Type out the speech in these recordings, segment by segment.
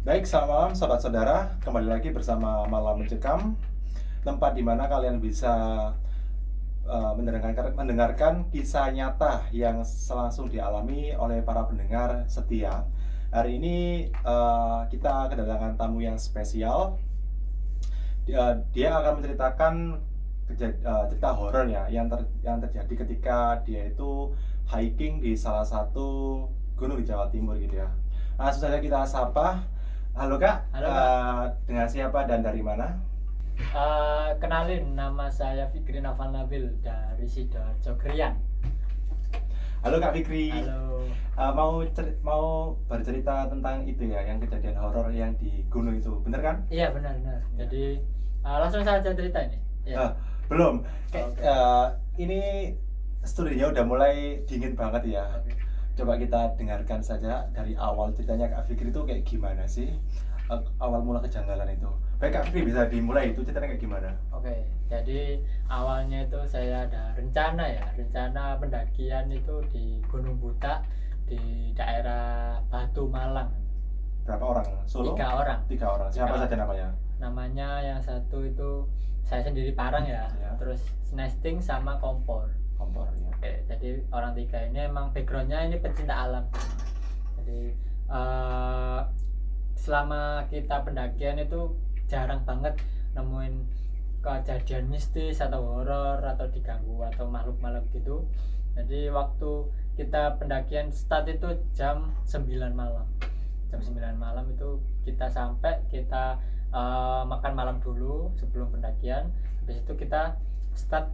Baik, selamat malam sahabat saudara. Kembali lagi bersama Malam Mencekam, tempat di mana kalian bisa mendengarkan kisah nyata yang langsung dialami oleh para pendengar setia. Hari ini kita kedatangan tamu yang spesial. Dia akan menceritakan cerita horor ya yang terjadi ketika dia itu hiking di salah satu gunung di Jawa Timur gitu ya. Langsung saja kita sapa. Halo Kak, Halo Kak. dengan siapa dan dari mana? Kenalin, nama saya Fikri Navan Nabil dari Sidoarjo Krian. Halo Kak Fikri. Halo. Mau bercerita tentang itu ya, yang kejadian horor yang di gunung itu, bener kan? Iya benar. Jadi langsung saja cerita ini. Eh, Iya. belum. Oke. Ini studinya udah mulai dingin banget ya. Oke. Coba kita dengarkan saja dari awal ceritanya Kak Fikri itu kayak gimana sih? Awal mula kejanggalan itu. Baik Kak Fikri, bisa dimulai itu ceritanya kayak gimana? Oke. Jadi awalnya itu saya ada rencana pendakian itu di Gunung Buta di daerah Batu Malang. Berapa orang? Solo? 3 orang. Tiga orang. Siapa Tiga saja namanya? Namanya yang satu itu saya sendiri Parang ya. Ya. Terus nesting sama kompor. Kompor ya. Oke, jadi orang 3 ini emang backgroundnya ini pecinta alam. Jadi selama kita pendakian itu jarang banget nemuin kejadian mistis atau horor atau diganggu atau makhluk-makhluk gitu. Jadi waktu kita pendakian start itu jam 9 malam. Jam 9 malam itu kita sampai, kita makan malam dulu sebelum pendakian. Habis itu kita start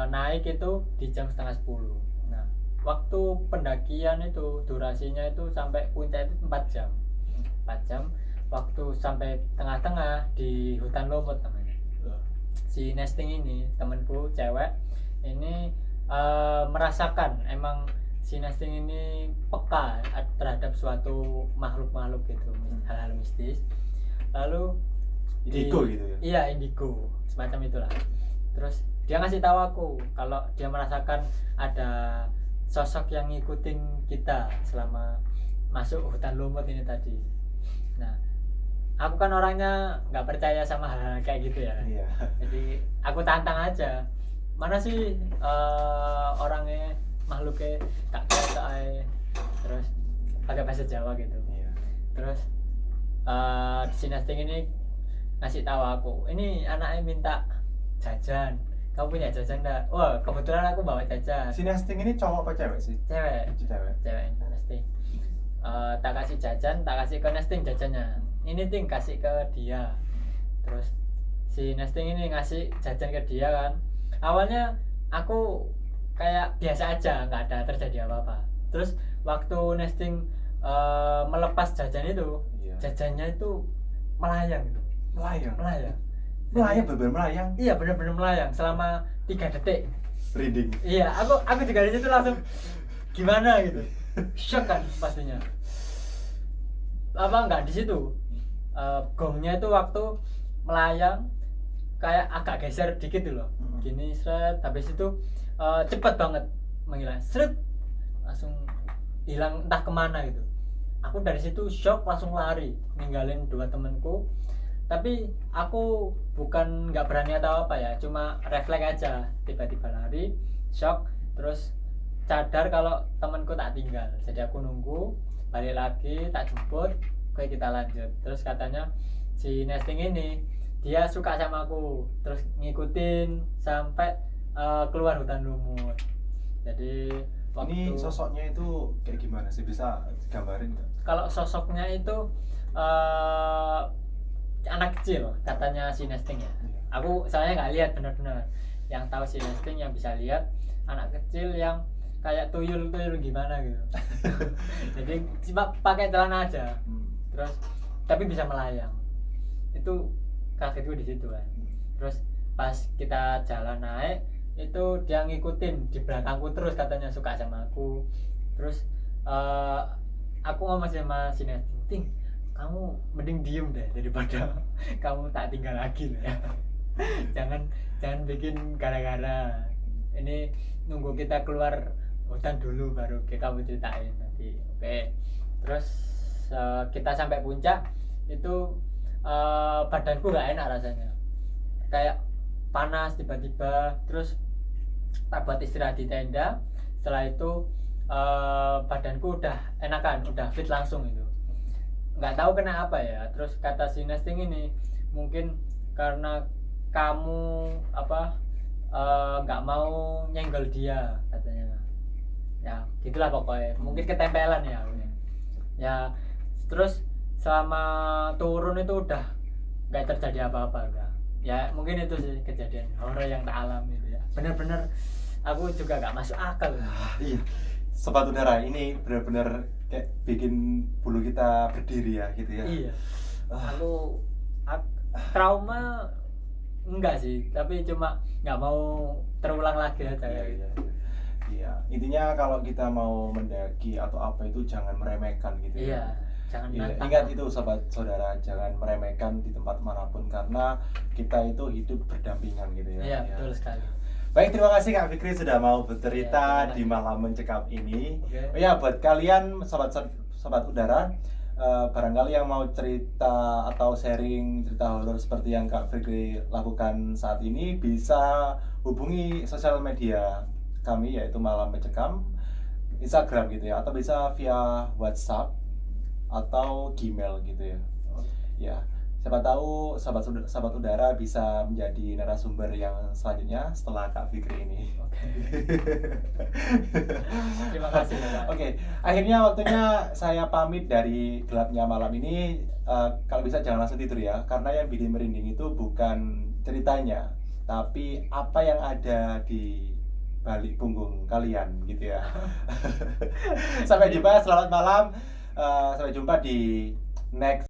naik itu di jam setengah 10. Nah, waktu pendakian itu durasinya itu sampai puncak itu 4 jam. 4 jam. Waktu sampai tengah-tengah di hutan lumut namanya. Si nesting ini temanku cewek ini merasakan emang si nesting ini peka terhadap suatu makhluk-makhluk gitu, hal-hal mistis. Lalu Indigo gitu ya? Iya, indigo semacam itulah. Terus dia ngasih tahu aku kalau dia merasakan ada sosok yang ngikutin kita selama masuk hutan lumut ini tadi. Nah, aku kan orangnya nggak percaya sama hal kayak gitu ya. Iya. Jadi aku tantang aja. Mana sih orangnya, makhluknya tak kayak terus pakai bahasa Jawa gitu. Iya. Terus si nesting ini ngasih tahu aku, ini anaknya minta jajan, kamu punya jajan enggak? Wah, kebetulan aku bawa jajan. Si nesting ini cowok apa cewek sih? Cewek. Cewek. Nesting. Tak kasih jajan, tak kasih ke nesting jajannya. Ini ting kasih ke dia. Terus si nesting ini ngasih jajan ke dia kan. Awalnya aku kayak biasa aja, nggak ada terjadi apa-apa. Terus waktu nesting melepas jajan itu, Iya. jajannya itu melayang gitu. Melayang. Melayang, bener melayang. iya benar-benar melayang selama 3 detik. Reading. Iya, aku juga di situ langsung gimana gitu, shock kan pastinya. Apa nggak di situ, gongnya itu waktu melayang kayak agak geser dikit loh, gini seret, habis itu cepet banget menghilang, seret, langsung hilang entah kemana gitu. Aku dari situ shock, langsung lari ninggalin 2 temenku. Tapi aku bukan nggak berani atau apa ya, cuma refleks aja, tiba-tiba lari, shock, terus sadar kalau temanku tak tinggal. Jadi aku nunggu, balik lagi, tak jemput, oke kita lanjut. Terus katanya si nesting ini dia suka sama aku, terus ngikutin sampai keluar hutan lumut. Jadi Ini sosoknya itu kayak gimana sih? Bisa gambarin nggak? kalau sosoknya itu anak kecil katanya si nesting ya. Aku soalnya nggak lihat benar-benar. Yang tahu si nesting yang bisa lihat anak kecil yang kayak tuyul gimana gitu. Jadi cuma pakai celana aja. Terus tapi bisa melayang. Itu kagetku di situ kan. Terus pas kita jalan naik itu dia ngikutin di belakangku terus, katanya suka sama aku. Terus aku ngomong sama si nesting, kamu mending diem deh daripada kamu tak tinggal lagi ya. jangan bikin gara-gara. Ini nunggu kita keluar hutan dulu baru kamu ceritain nanti. Oke. Terus kita sampai puncak itu badanku nggak enak rasanya, kayak panas tiba-tiba. Terus tak buat istirahat di tenda. Setelah itu badanku udah enakan, udah fit langsung itu. Nggak tahu kenapa ya. Terus kata si Nesting ini, mungkin karena kamu nggak mau nyenggol dia katanya. Ya gitulah pokoknya, mungkin ketempelan ya. Ya terus selama turun itu udah nggak terjadi apa-apa udah. Ya mungkin itu sih kejadian horor yang tak alami itu ya. Bener-bener aku juga nggak masuk akal. Iya, sobat udara, ini benar-benar kayak bikin bulu kita berdiri ya gitu ya. Iya. Aku trauma enggak sih, tapi cuma nggak mau terulang lagi aja. Iya, intinya kalau kita mau mendaki atau apa itu jangan meremehkan gitu Iya, ya. jangan Iya, nantang. ingat itu sobat saudara, jangan meremehkan di tempat manapun karena kita itu hidup berdampingan gitu ya. Iya, betul sekali. Baik, terima kasih Kak Fikri sudah mau bercerita Iya, di malam mencekam ini. Oke. Oh ya, buat kalian sobat udara, barangkali yang mau cerita atau sharing cerita horor seperti yang Kak Fikri lakukan saat ini, bisa hubungi sosial media kami yaitu Malam Mencekam, Instagram gitu ya, atau bisa via WhatsApp atau Gmail gitu ya. Ya, siapa tahu sahabat udara bisa menjadi narasumber yang selanjutnya setelah Kak Fikri ini. Oke. Terima kasih Bapak. Oke, akhirnya waktunya saya pamit dari gelapnya malam ini. Kalau bisa jangan langsung tidur ya, karena yang bikin merinding itu bukan ceritanya, tapi apa yang ada di balik punggung kalian gitu ya. Sampai jumpa, selamat malam. Sampai jumpa di next